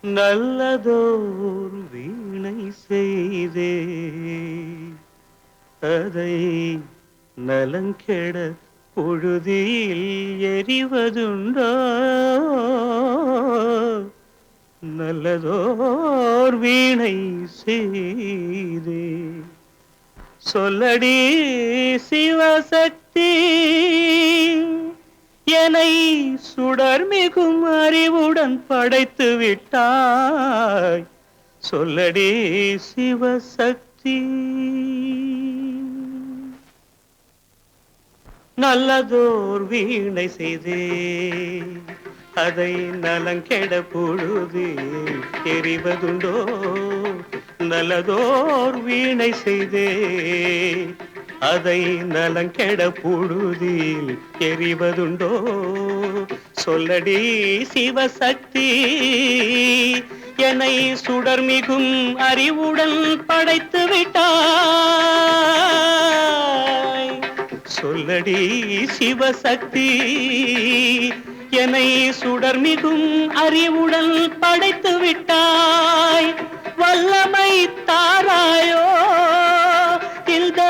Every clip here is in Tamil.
நல்லதோர் வீணை செய்தே அதை நலங்கெட பொழுதில் எறிவதுண்டோ நல்லதோர் வீணை செய்தே சொல்லடி சிவசக்தி என்னை சுடர்மிகும் அறிவுடன் படைத்து விட்டாய் சொல்லடி சிவசக்தி நல்லதோர் வீணை செய்தே அதை நலங்கெட பொழுது எறிவதுண்டோ நல்லதோர் வீணை செய்தே அதை நலங்கெட பொழுதில் எறிவதுண்டோ சொல்லடி சிவசக்தி என்னை சுடர்மிகும் அறிவுடன் படைத்து விட்டாய் சொல்லடி சிவசக்தி என்னை சுடர்மிகும் அறிவுடன் படைத்து விட்டாய் வல்லமை தாராயோ இந்த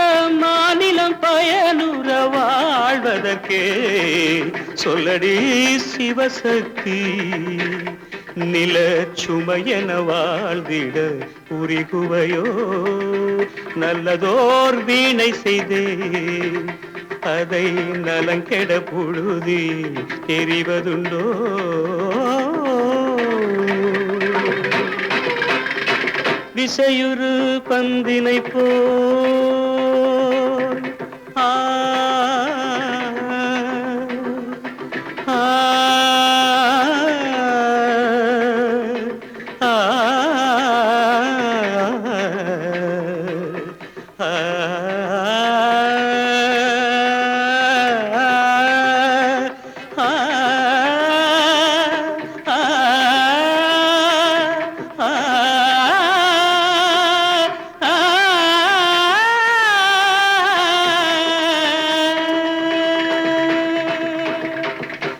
மாநிலம் பயனுற வாழ்வதற்கே சொல்லடி சிவசக்தி நில சுமையென வாழ்ந்திட புரிகுவையோ நல்லதோர் வீணை செய்தே அதை நலங்கெட பொழுதி எறிவதுண்டோ விசையுறு பந்தினை போல் ஆ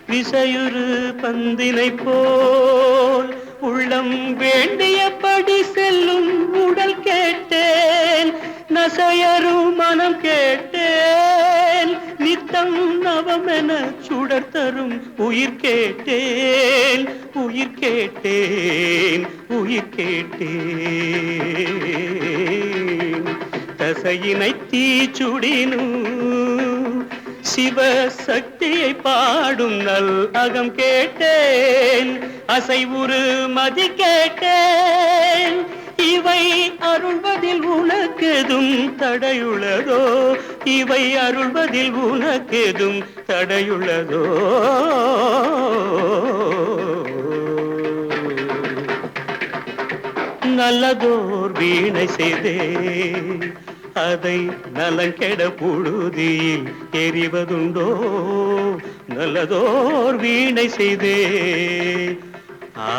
விசையுறு பந்தினை போல் உள்ளம் வேண்டியபடி செல்லும் உடல் கேட்டேன் நசையரும் மனம் கேட்டேன் நித்தம் நவமென சுடர் தரும் உயிர் கேட்டேன் உயிர் கேட்டேன் உயிர் கேட்டேன் தசையினை தீச்சுடினும் சிவசக்தியை பாடும் நல் அகம் கேட்டேன் அசைவுறு மதி கேட்டேன் இவை அருள்வதில் உனக்கெதும் தடையுள்ளதோ இவை அருள்வதில் உனக்கெதும் தடையுள்ளதோ நல்லதோர் வீணை செய்தே அதை நலங்கெட பொழுதில் எறிவதுண்டோ நல்லதோர் வீணை செய்தே ஆ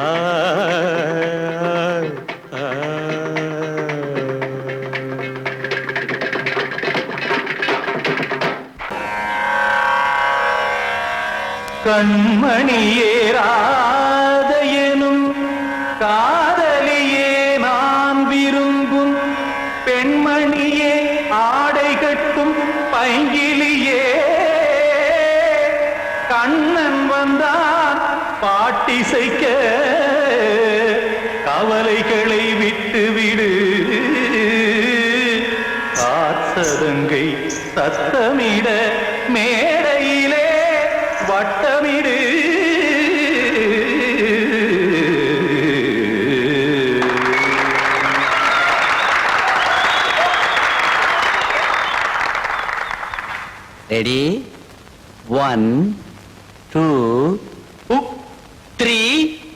கண்மணியேராத எனும் காதலியே நான் விரும்பும் பெண்மணியே ஆடை கட்டும் பைங்கிலியே கண்ணன் வந்தான் பாட்டிசைக்க கவலைகளை விட்டுவிடு காத்ததங்கை சத்தமிட மேடையிலே வட்டமிடு Ready? 1, 2, 3,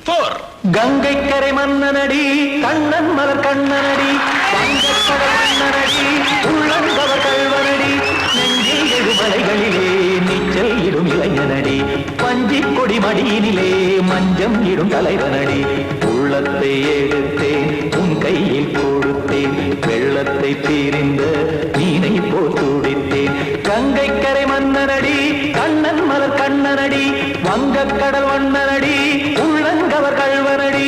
4. கங்கை கரை மன்னனடி கண்ணன் மலர் கண்ணனடி வங்கக்கடல் மன்னனடி உள்ளங்கவர் கல்வனடி நெஞ்சில் எழுமலைகளிலே நீச்சல் இடும் இளைஞனடி பஞ்சிக் கொடி மடியினிலே மஞ்சம் இடும் தலைவனடி உள்ளத்தை எடுத்தேன் உன் கையில் கொடுத்தேன் வெள்ளத்தை தீரிந்த நீனை போல் துடித்தேன் கங்கை கரை மன்னனடி கண்ணன் மலர் கண்ணனடி வங்கக்கடல் வண்ணனடி உள்ளங்கவர் கல்வனடி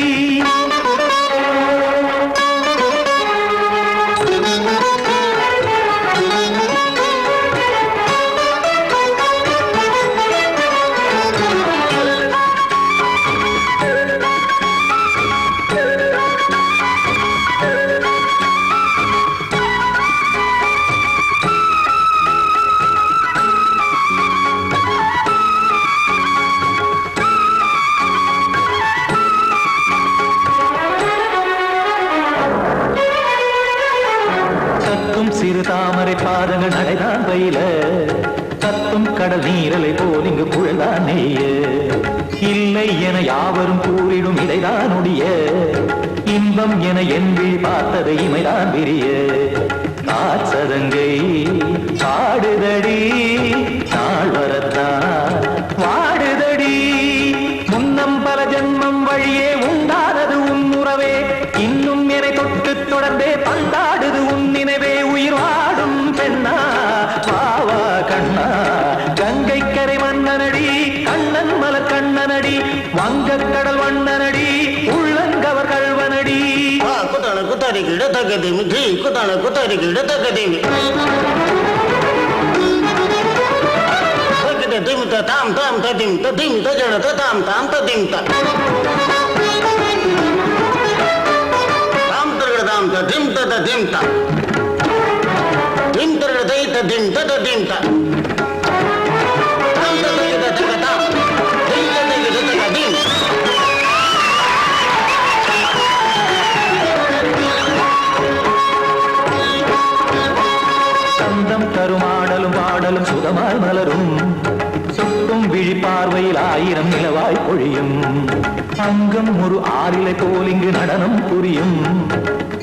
என யாவரும் கூறிடும் இதைதான் ஒடிய இன்பம் என என் விழி பார்த்தது இமைதான் விரிய காற்சதங்கை பாடுதடி நாள் வரத்தான் வாடுதடி முன்னம் பல ஜென்மம் வழியே உண்டானது உன் உறவே இன்னும் என்னை தொட்டு தொடர்ந்தே பந்தாடுது உன் நினைவே உயிர் வாடும் பெண்ணா வாவா கண்ணா கங்கை கரை மன்னனடி கண்ணன் மலர் கண்ணனடி வங்கக் கடல் வண்ணனடி உள்ளங்கவர் கல்வனடி குத்தான குத்தாரி கிட தகதிமி ஜி குத்தான குத்தாரி கிட தகதிமி தகத திமித தாம் தாம் ததிம் ததிம் தஜட தாம் தாம் ததிம் த தாம் தரட தாம் ததிம் ததிம் த திம் தரட தை ததிம் ததிம் த தாம் தரட தகதாம் திம் தரட தகதிம் சந்தம் தருமாடலும் பாடலும் சுகமாய் மலரும் சுட்டும் விழி பார்வையில் ஆயிரம் நிலவாய் பொழியும் அங்கம் ஒரு ஆறிலை போல் இங்கு நடனம் புரியும்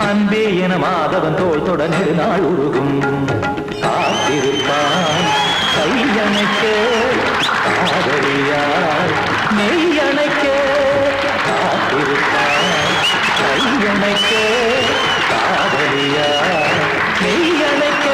அன்பே என மாதவன் தோள் தொட நெடுநாள் உருகும் காத்திருப்பான் கையணைக்க காதலியார் மெய்யணைக்க காத்திருப்பான் கையணைக்க காதலியார் மெய்யணைக்க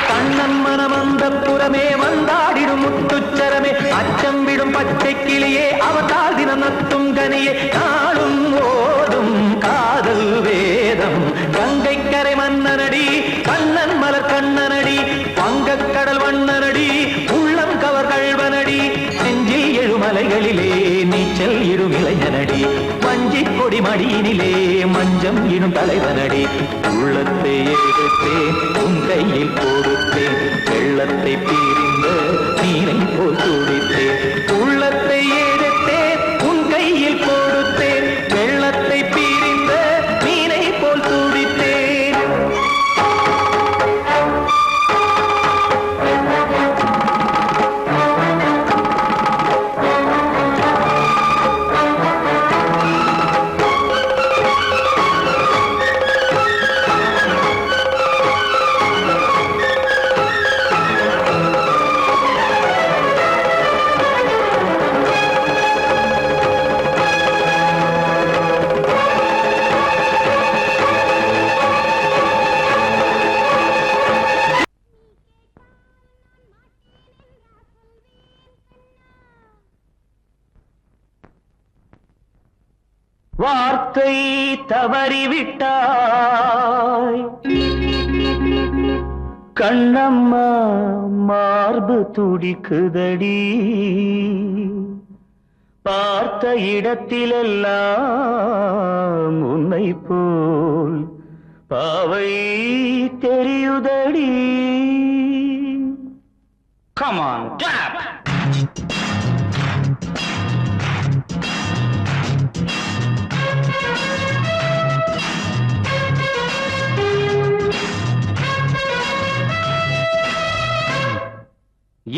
கண்ணன் மனமந்த புறமே வந்தாடிடும் முத்துச்சரமே அச்சம் விடும் பச்சை கிளியே அவதால் தினம் நத்தும் கனியே நாளும் ஓதும் காதல் வேதம் கங்கை கரை மன்னனடி கண்ணன் மலர் கண்ணனடி வங்கக் கடல் வண்ணனடி உள்ளம் கவர் கல்வனடி நெஞ்சில் எழுமலைகளிலே நீச்சல் இடும் இளைஞனடி வஞ்சி கொடி மடியினிலே மஞ்சம் இடும் தலைவனடி உள்ளத்தை எடுத்தேன் உன் கையில் கொடுத்தேன் வெள்ளத்தை பிரிந்த நீரை போல் துடித்தேன் உள்ளத்தை எடுத்தேன் உன் கையில் கொடுத்தேன் வெள்ளத்தை பிரிந்த நீரை போல் துடித்தேன் வார்த்தை தவறிவிட்டாய் கண்ணம்மா மார்பு துடிக்குதடி பார்த்த இடத்திலெல்லாம் உன்னை போல் பாவை தெரியுதடி Come on, tap!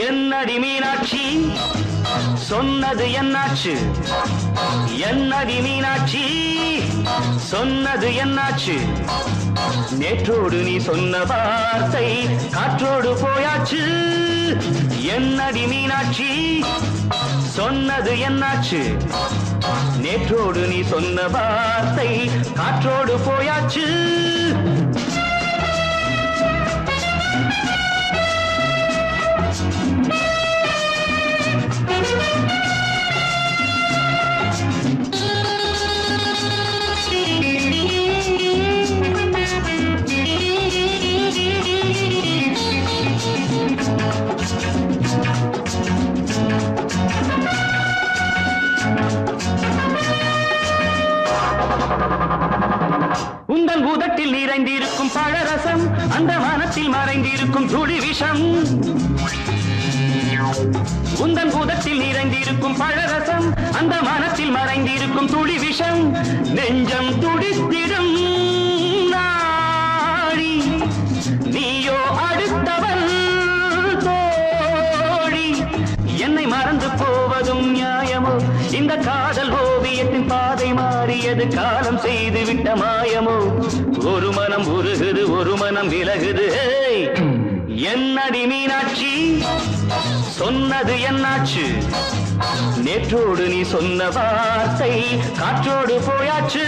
என்னடி மீனாட்சி சொன்னது என்னாச்சு என்னடி மீனாட்சி சொன்னது என்னாச்சு நேற்றோடு நீ சொன்ன வார்த்தை காற்றோடு போயாச்சு என்னடி மீனாட்சி சொன்னது என்னாச்சு நேற்றோடு நீ சொன்ன வார்த்தை காற்றோடு போயாச்சு உந்தன் உதட்டில் நிறைந்திருக்கும் பழரசம் அந்த மனத்தில் மறைந்திருக்கும் துளி விஷம் உந்தன் உதட்டில் நிறைந்திருக்கும் பழரசம் அந்த மனத்தில் மறைந்திருக்கும் துளி விஷம் நெஞ்சம் துடித்திடும் நாடி நீயோ அடுத்தவன் தோழி என்னை மறந்து போவதும் நியாயமோ இந்த காதல் ஓவியத்தின் பாதை மாறியது காலம் செய்து விட்ட மாயமோ ஒரு மனம் உருகுது ஒரு மனம் விலகுது என்னடி மீனாட்சி சொன்னது என்னாச்சு நேற்றோடு நீ சொன்ன வார்த்தை காற்றோடு போயாச்சு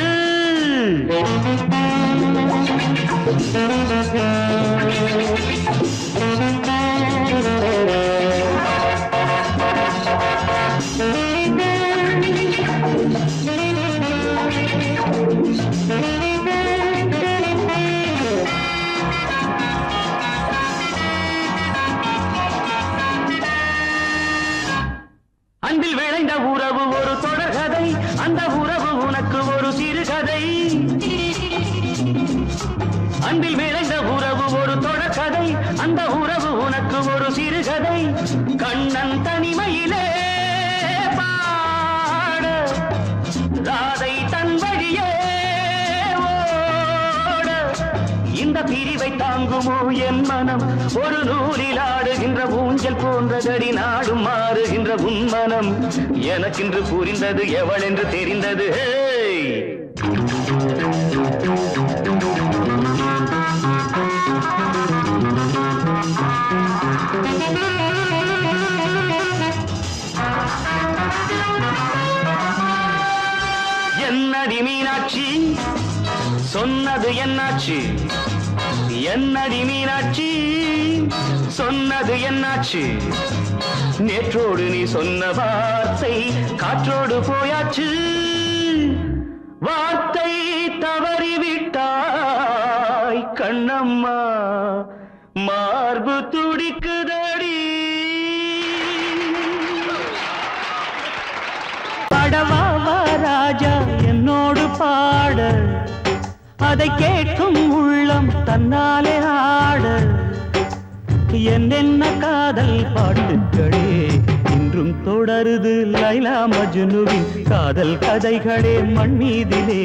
அன்பில் விளைந்த உறவு ஒரு தொடர்கதை அந்த உறவு உனக்கு ஒரு சிறுகதை அன்பில் விளைந்த உறவு ஒரு தொடர்கதை அந்த உறவு உனக்கு ஒரு சிறுகதை கண்ணன் தனிமையிலே பாட ராதை தன் வழியே ஓட இந்த பிரிவை தாங்குமோ என் மனம் ஒரு நூலில் ஆடுகின்ற ஊஞ்சல் போன்றதடி நாடும் மாறுகின்ற உன்மனம் எனக்கென்று புரிந்தது எவள் என்று தெரிந்தது என்னடி மீனாட்சி சொன்னது என்னாச்சு என்னடி மீனாட்சி சொன்னது என்னாச்சு நேற்றோடு நீ சொன்ன வார்த்தை காற்றோடு போயாச்சு வார்த்தை தவறிவிட்டாய் கண்ணம்மா மார்பு துடிக்குதடி பாடவா ராஜா என்னோடு பாட அதை கேட்கும் உள்ளம் தன்னாலே ஆட என்னென்ன காதல் பாட்டுக்களே இன்றும் தொடருது லைலா மஜ்னுவின் காதல் கதைகளே மண் மீதிலே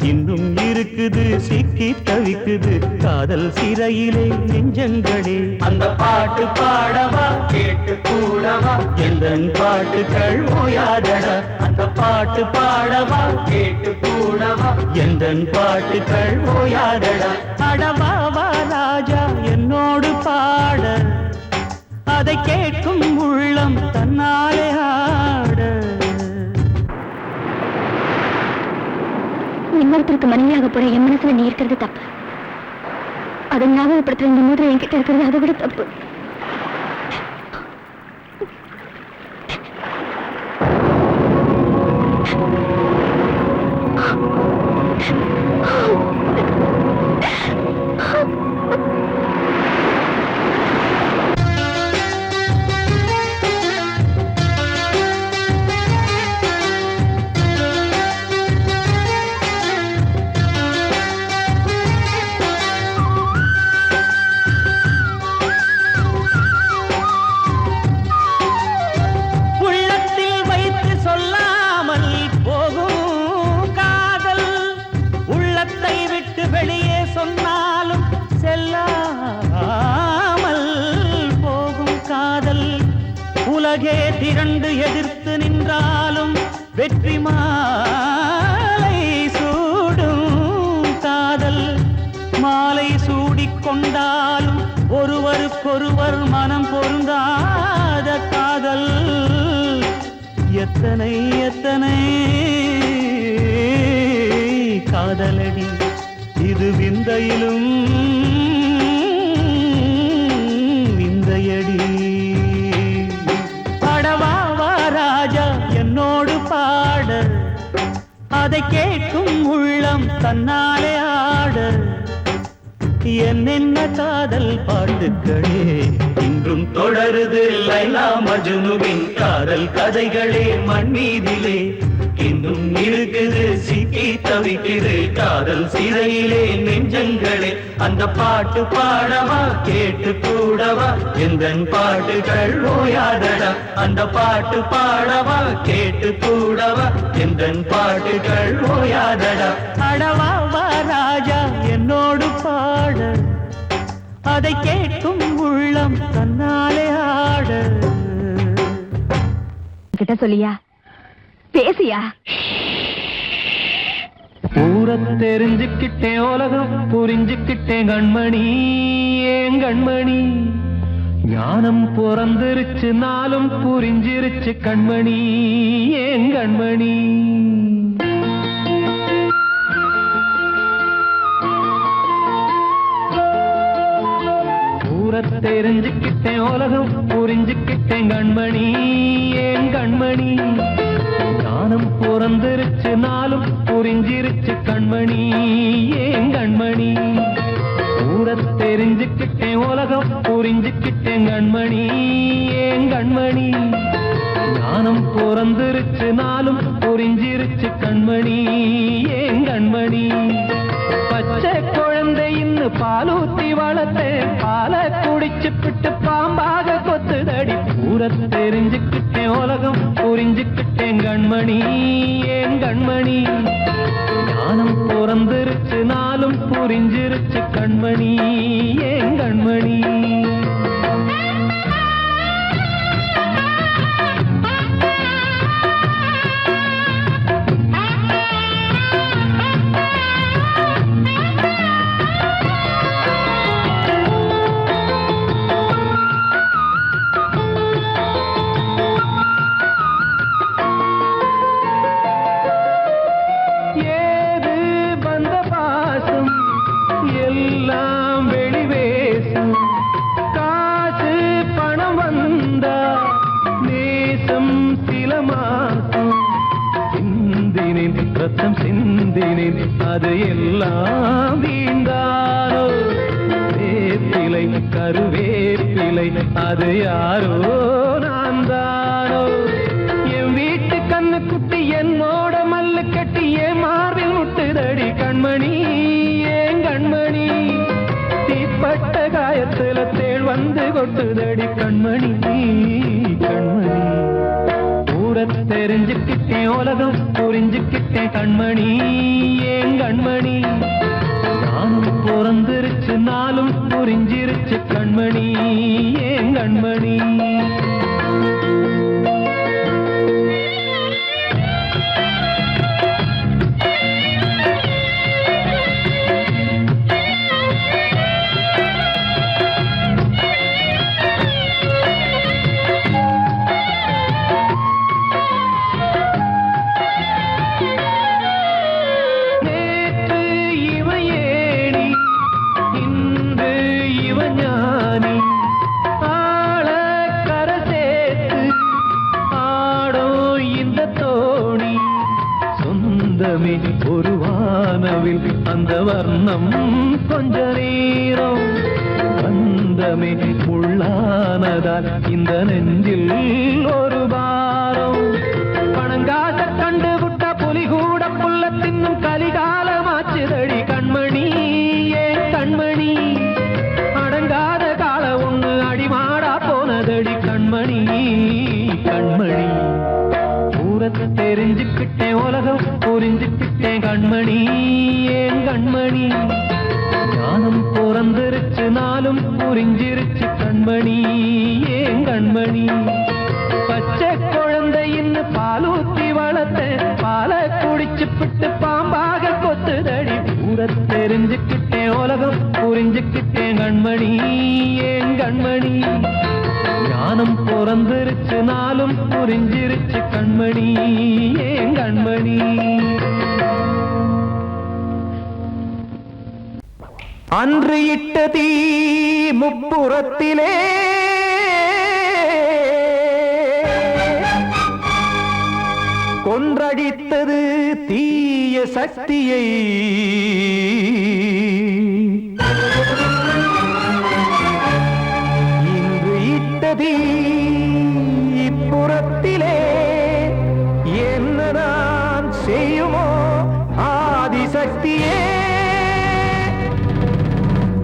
இன்னும் இருக்குது சிக்கி தவிக்குது காதல் சிறையிலே நெஞ்சங்களே அந்த பாட்டு பாடவா கேட்டு கூடவா எந்தன் பாட்டுக்கள் ஓயாதடா அந்த பாட்டு பாடவா கேட்டு கூடவா எந்தன் பாட்டுக்கள் ஓயாதடா அடவாவா ராஜா என்னோடு பாட அதை கேட்கும் உள்ளம் தன்னாலே ஆட இன்னொருத்தருக்கு மனைவியாக போற என் மனசுல நீ இருக்கிறது தப்பு அதை ஞாபகப்படுத்துற இந்த மோதிரம் என்கிட்ட இருக்கிறது அதை விட தப்பு உலகே திரண்டு எதிர்த்து நின்றாலும் வெற்றி மாலை சூடும் காதல் மாலை சூடிக்கொண்டாலும் ஒருவருக்கொருவர் மனம் பொருந்தாத காதல் எத்தனை எத்தனை காதலடி இது விந்தையிலும் விந்தையடி என்னோடு பாட அதை கேட்கும் உள்ளம் தன்னாலே ஆட என்னென்ன காதல் பாட்டுக்களே இன்றும் தொடருது லைலா மஜ்னுவின் காதல் கதைகளே மண் மீதிலே இன்னும் இருக்குது சிக்கி தவிக்குது காதல் சிறையிலே நெஞ்சங்களே அந்த பாட்டு பாடவா கேட்டு கூடவா எந்தன் பாட்டுகள் ஓயாதடா அந்த பாட்டு பாடவா கேட்டு கூடவா எந்தன் பாட்டுகள் ஓயாதடா அடவாவா ராஜா என்னோடு பாட அதை கேட்கும் உள்ளம் தன்னாலே ஆட கிட்ட சொல்லியா பேச ஆசையா? ஊரை தெரிஞ்சுக்கிட்டேன், உலகம் புரிஞ்சுக்கிட்டேன் கண்மணி, ஏன் கண்மணி. ஞானம் பிறந்திருச்சு, நாளும் புரிஞ்சிருச்சு கண்மணி, ஏன் கண்மணி. ஊரை தெரிஞ்சுக்கிட்டேன், உலகம் புரிஞ்சுக்கிட்டேன் கண்மணி, ஏன் கண்மணி. ஞானம் பிறந்திருச்சு, நாளும் புரிஞ்சிருச்சு கண்மணி, ஏன் கண்மணி. ஊரை தெரிஞ்சுக்கிட்டேன், உலகம் புரிஞ்சுக்கிட்டேன் கண்மணி, ஏன் கண்மணி. ஞானம் பிறந்திருச்சு, நாளும் புரிஞ்சிருச்சு கண்மணி, ஏன் கண்மணி. பச்சை குழந்தை இன்னும் பாலூத்தி வளர்த்தேன், பாலை குடிச்சு பிட்டு பாம்பாக கொத்துதடி. ஊரை தெரிஞ்சுக்கிட்டேன், உலகம் புரிஞ்சுக்கிட்டேன் கண்மணி, ஏன் கண்மணி. ஞானம் பிறந்திருச்சு, நாளும் புரிஞ்சிருச்சு கண்மணி, ஏன் கண்மணி. ரத்தம் சிந்தினேன், அது எல்லாம் வீண்டானோ. வேப்பிலை கருவேப்பிலை, அது யாரோ நான் தானோ. என் வீட்டு கண்ணு குட்டி என்னோட மல்லு கட்டி என் மார்பில் முட்டுதடி கண்மணி, ஏன் கண்மணி. தீப்பட்ட காயத்துல தேள் வந்து கொட்டுதடி கண்மணி, கண்மணி. ஊரை தெரிஞ்சுக்கிட்டேன், உலகம் புரிஞ்சுக்கிட்டேன் கண்மணி, ஏன் கண்மணி. நானும் பிறந்திருச்சு, நாளும் புரிஞ்சிருச்சு கண்மணி, ஏன் கண்மணி. ஒரு வானவில் அந்த வர்ணம் கொஞ்ச நேரம் வந்தமே உள்ளானதால் இந்த நெஞ்சில் ஒரு பாரம். பணங்காச கண்டு விட்ட புலி கூட புல்ல தின்னும் கலிகாலமாச்சுதடி கண்மணி, ஏன் கண்மணி. அடங்காத கால ஒண்ணு அடிமாடா போனதடி கண்மணி, கண்மணி. ஊரை தெரிஞ்சுக்கிட்டேன், உலகம் புரிஞ்சுக்கிட்டேன் கண்மணி, ஏன் கண்மணி. ஞானம் பிறந்திருச்சு, நாளும் புரிஞ்சிருச்சு கண்மணி, ஏன் கண்மணி. பச்சை குழந்தை இன்னும் பாலூத்தி வளர்த்தேன், பாலை குடிச்சு பிட்டு பாம்பாக கொத்துதடி. ஊரை தெரிஞ்சுக்கிட்டேன், உலகம் புரிஞ்சுக்கிட்டேன் கண்மணி, ஏன் கண்மணி. ஞானம் பிறந்திருச்சு, நாளும் புரிஞ்சிருச்சு கண்மணி, ஏன் கண்மணி. அன்று இட்ட தீ முப்புறத்திலே கொன்றடித்தது தீய சக்தியை. இன்று இட்டதீ இப்புறத்திலே என்ன நான் செய்யுமோ ஆதிசக்தியே.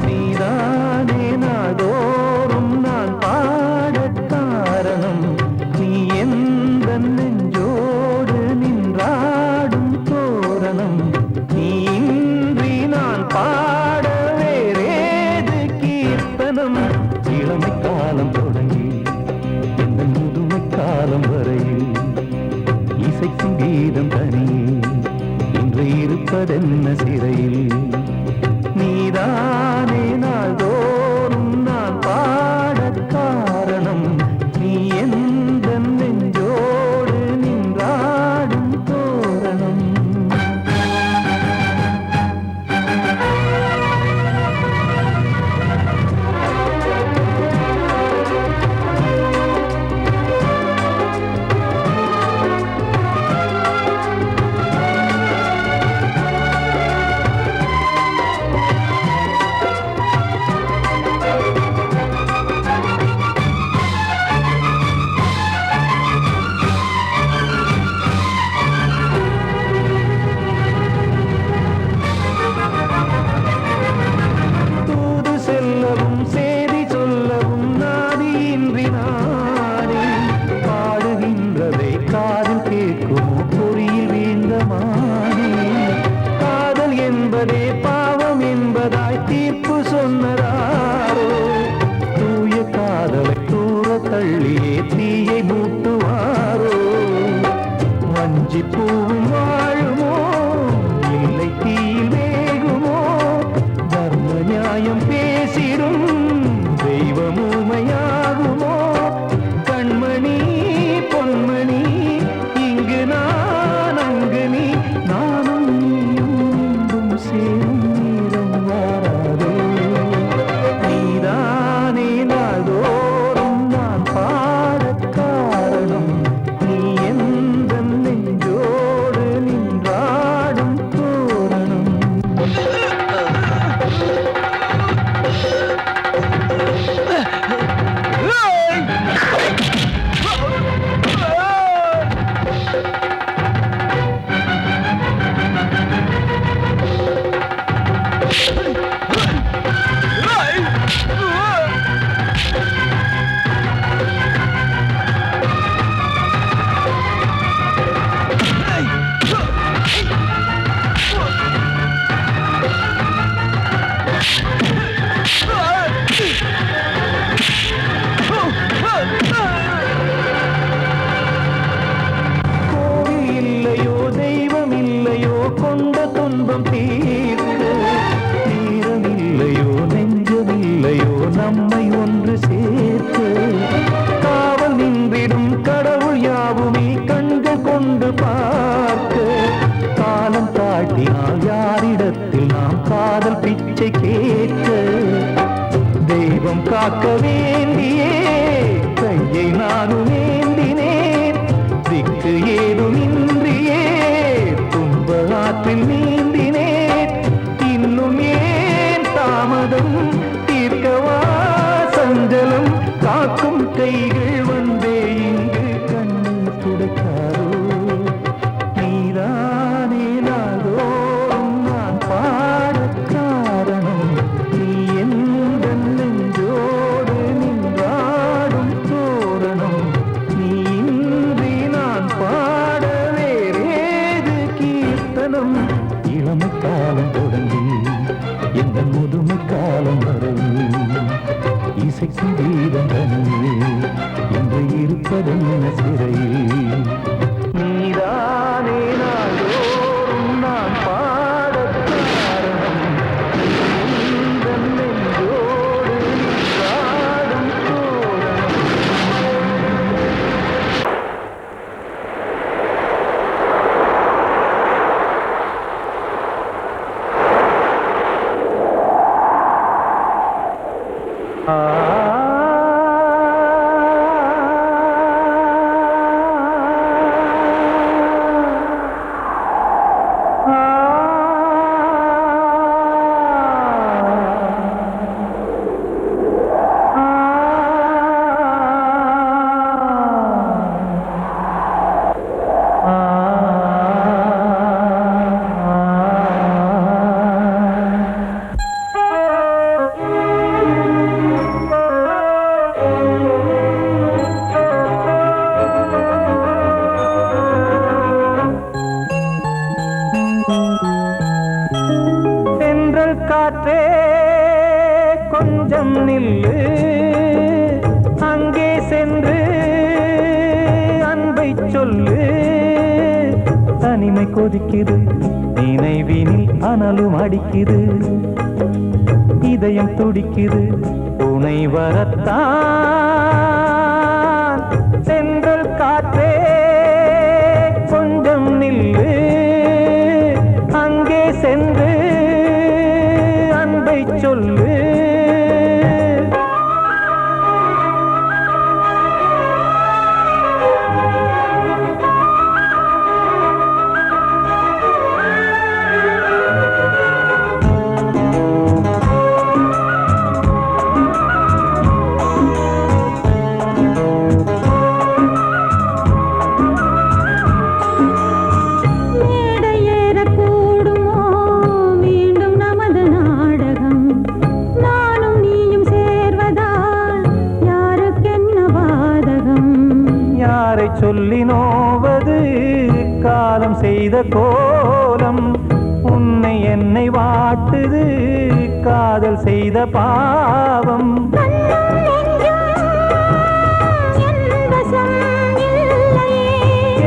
நீதானே நாடோறும் நான் பாடக் காரணம், நீ எந்த நெஞ்சோடு நின்றாடும் தோரணம். நீ இன்றி நான் பாட வேறேது கீர்த்தனம். இளமை காலம் தொடங்கி இருப்பதென்ன சிறையில் நீதானே நாள்தோறும் நான் பாடக் காரணம் நீ எந்த நெஞ்சோடு நின்றாடும் தோரணம் காக்க வேண்டியே கையை நானும் ஏந்தினேன் திக்கு ஏதுமின்றியே துன்ப ஆற்றில் நீந்தினேன் இன்னும் ஏன் தாமதம் தீர்க்கவா சஞ்சலம் காக்கும் கைகள் வந்தே இங்கு கண்ணீர் துடைக்காதோ நீதானே நாள்தோறும் நான் பாடக் காரணம் நீ எந்த நெஞ்சோடு நின்றாடும் தோரணம் நீ இன்றி நான் பாட வேறேது கீர்த்தனம் இளமை காலம் தொடங்கி எந்த முதுமை காலம் வரை இசைக்கு வீதம் தனியே இன்று இருப்பதென்ன சிறையில் நீதானே நாள்தோறும் நான் பாடக் காரணம் இந்த நெஞ்சோடு நின்றாடும் தோரணம் காற்றே கொஞ்சம் நில்லு அங்கே சென்று அன்பை சொல்லு தனிமை கொதிக்குது நினைவினில் அனலும் அடிக்குது இதயம் துடிக்குது துணை வரத்தான் சென்றல் காற்றே கொஞ்சம் நில்லு அங்கே சென்று அன்பை சொல்லு சொல்லி நோவது காலம் செய்த கோலம் உன்னை என்னை வாட்டுது காதல் செய்த பாவம்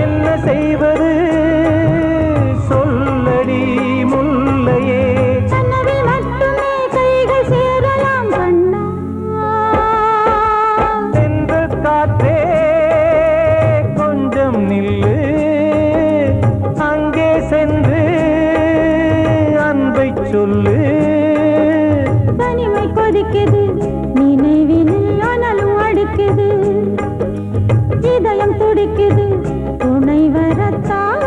என்ன செய்வது சொல்லடி முல்லையே சென்று காற்றே நில்லு அங்கே சென்று அன்பை சொல்லு தனிமை கொதிக்குது நினைவினில் அனலும் அடிக்குது இதயம் துடிக்குது துணை வரத்தான்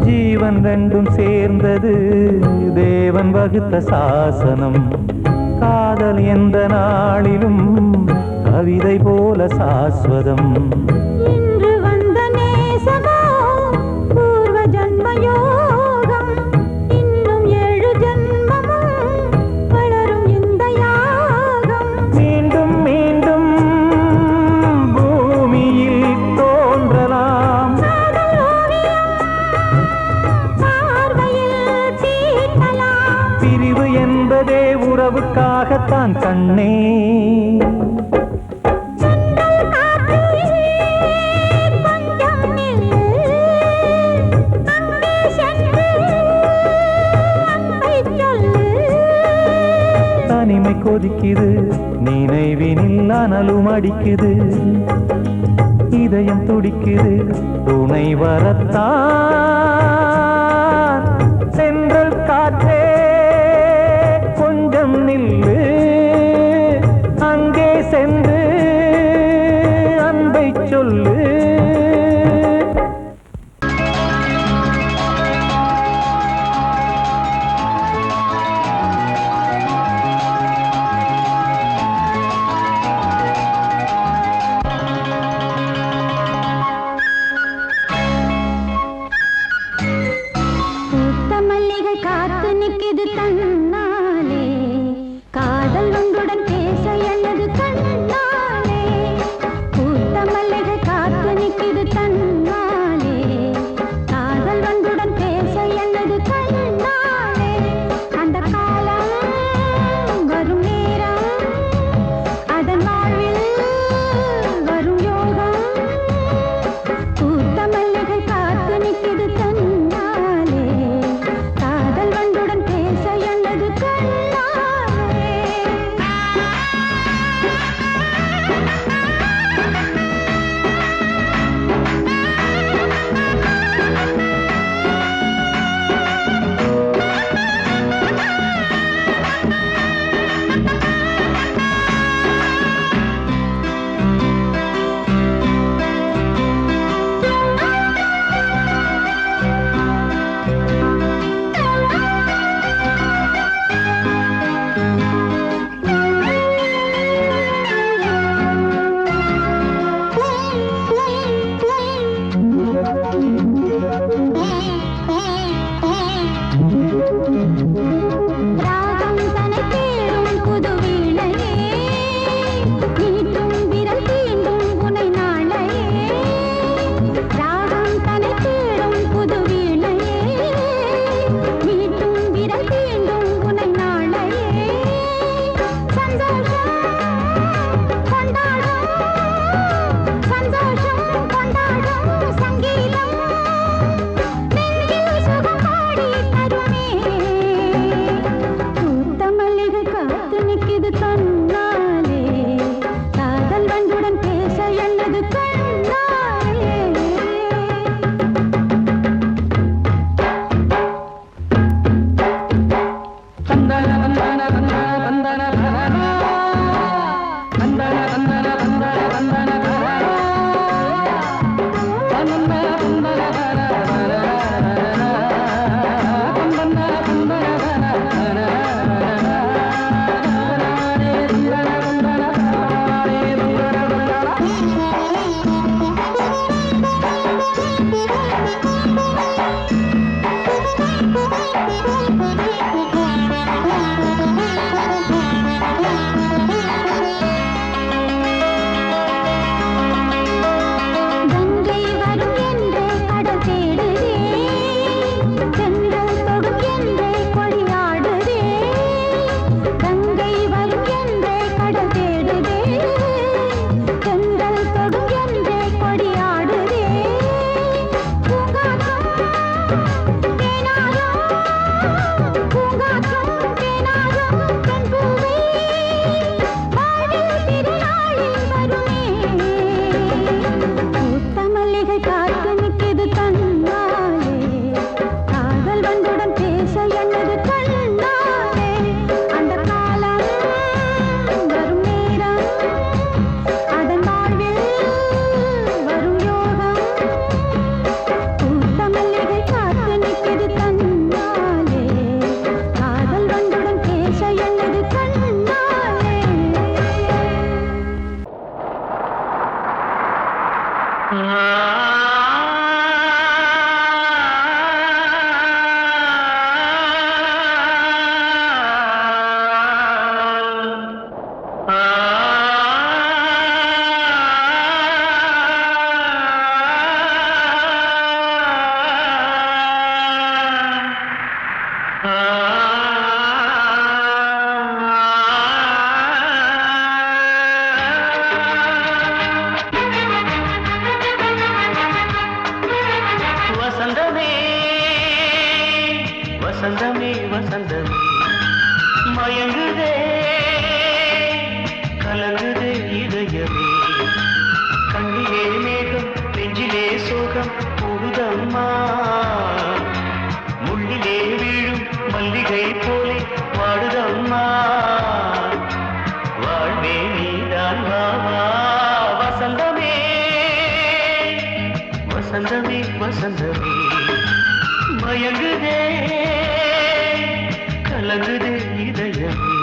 ஜீவன் ரெண்டும் சேர்ந்தது தேவன் வகுத்த சாசனம் காதல் எந்த நாளிலும் கவிதை போல சாஸ்வதம் இன்று வந்த நேசமோ பூர்வ ஜன்ம யோகம் இன்னும் 7 ஜன்மமும் வளரும் இந்த யாகம் மீண்டும் மீண்டும் பூமியில் தோன்றலாம் பிரிவு என்பதே உறவுக்காகத்தான் கண்ணே தனிமை கொதிக்குது நினைவினில் அனலும் அடிக்குது இதயம் துடிக்குது துணை வரத்தான் சென்றல் காற்றே கொஞ்சம் நில்லு அங்கே சென்று அன்பை சொல்லு மல்லிகை காத்து நிற்கிது தன்னாலே கால வசந்தமே வசந்தமே மயங்குதே கலங்குதே இதயமே கண்ணிலே மேகம் நெஞ்சிலே சோகம் கூடுதம்மா முள்ளிலே வீழும் மல்லிகை போலே வாடுதம்மா வாழ்வே நீதான் வாவா வசந்தமே வசந்தமே வசந்தமே மயங்குதே கலங்குதே இதயமே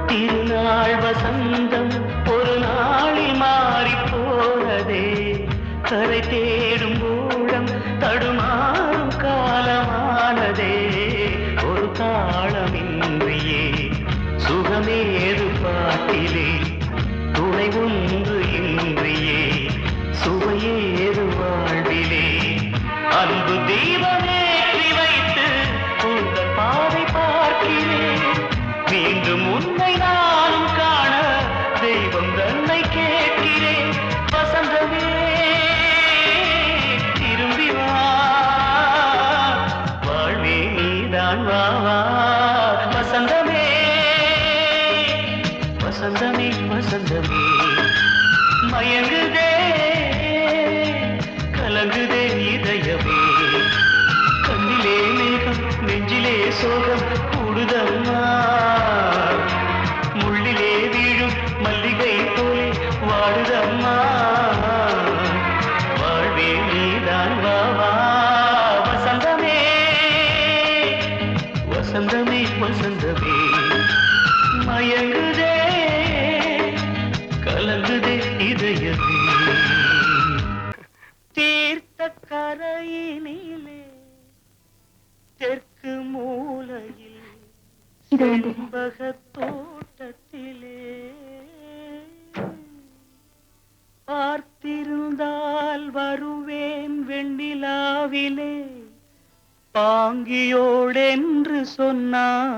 திருநாள் வசந்தம் ஒரு நாளில் மாறி போனதே கரை தேடும் ஊழம் தடுமாறும் காலமானதே ஒரு தாளமின்றியே சுகமேது பாட்டிலே துணை ஒன்று இன்றியே சுவையேது வாழ்விலே அன்பு தீபமேற்றி வைத்து உங்கள் பாதை பார்க்கிறேன் மீண்டும் உன்னை நானும் காண தெய்வம் தன்னை கேட்கிறேன் வசந்தமே திரும்பி வா வாழ்வே நீதான் வா வசந்தமே வசந்தமே வசந்தமே மயங்குதே கலங்குதே இதயமே கண்ணிலே மேகம் நெஞ்சிலே சோகம் கூடுதம்மா முள்ளிலே வீழும் மல்லிகை போலே வாடுதம்மா வாழ்வே நீதான் வாவா வசந்தமே வசந்தமே வசந்தமே மயங்குதே கலங்குதே இதயமே தீர்த்த கரையினிலே தெற்கு மூலையில் தோட்டத்திலே பார்த்திருந்தால் வருவேன் வெண்ணிலாவிலே பாங்கியோடென்று சொன்னான்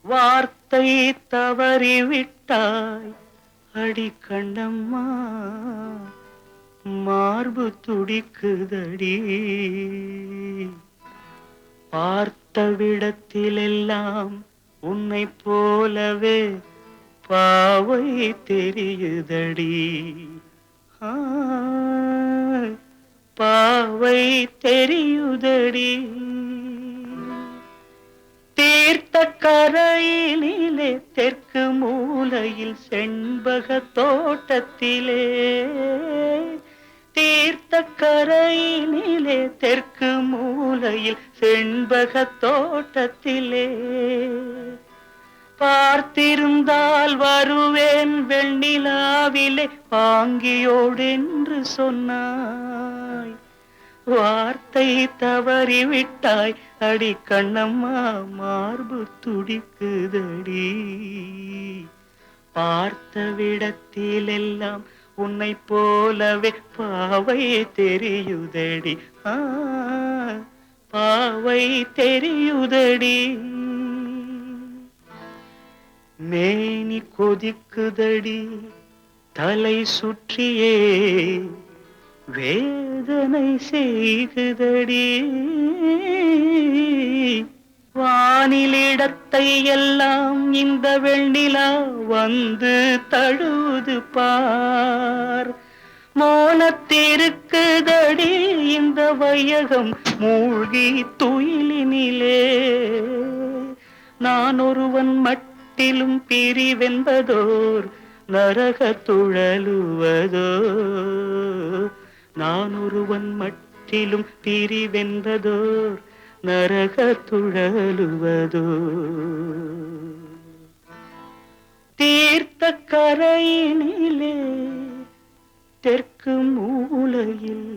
வார்த்தை வார்த்தை தவறிவிட்டாய் அடி கண்ணம்மா, மார்பு துடிக்குதடி. பார்த்த விடத்திலெல்லாம் உன்னை போலவே பாவை தெரியுதடி. பாவை தெரியுதடி. தீர்த்த கரையினிலே தெற்கு மூலையில் செண்பக தோட்டத்திலே, தீர்த்த கரையினிலே தெற்கு மூலையில் செண்பக தோட்டத்திலே, பார்த்திருந்தால் வருவேன் வெண்ணிலாவிலே வாங்கியோடென்று சொன்னாய். வார்த்தை தவறிவிட்டாய் அடி கண்ணம்மா, மார்பு துடிக்குதடி. பார்த்த விடத்திலெல்லாம் உன்னை போலவே பாவை தெரியுதடி. பாவை தெரியுதடி. மேனி கொதிக்குதடி, தலை சுற்றியே வேதனை செய்குதடி. வானிலிடத்தை எல்லாம் இந்த வெண்ணிலா வந்து தழுவுது பார். மோனத்திருக்குதடி இந்த வையகம் மூழ்கி துயிலினிலே. நான் ஒருவன் மட்டிலும் பிரிவென்பதோர் நரக துழலுவதோ. நான் ஒருவன் மட்டிலும் பிரிவென்பதோர் நரக துழலுவதோ. தீர்த்த கரையினிலே தெற்கு மூலையில்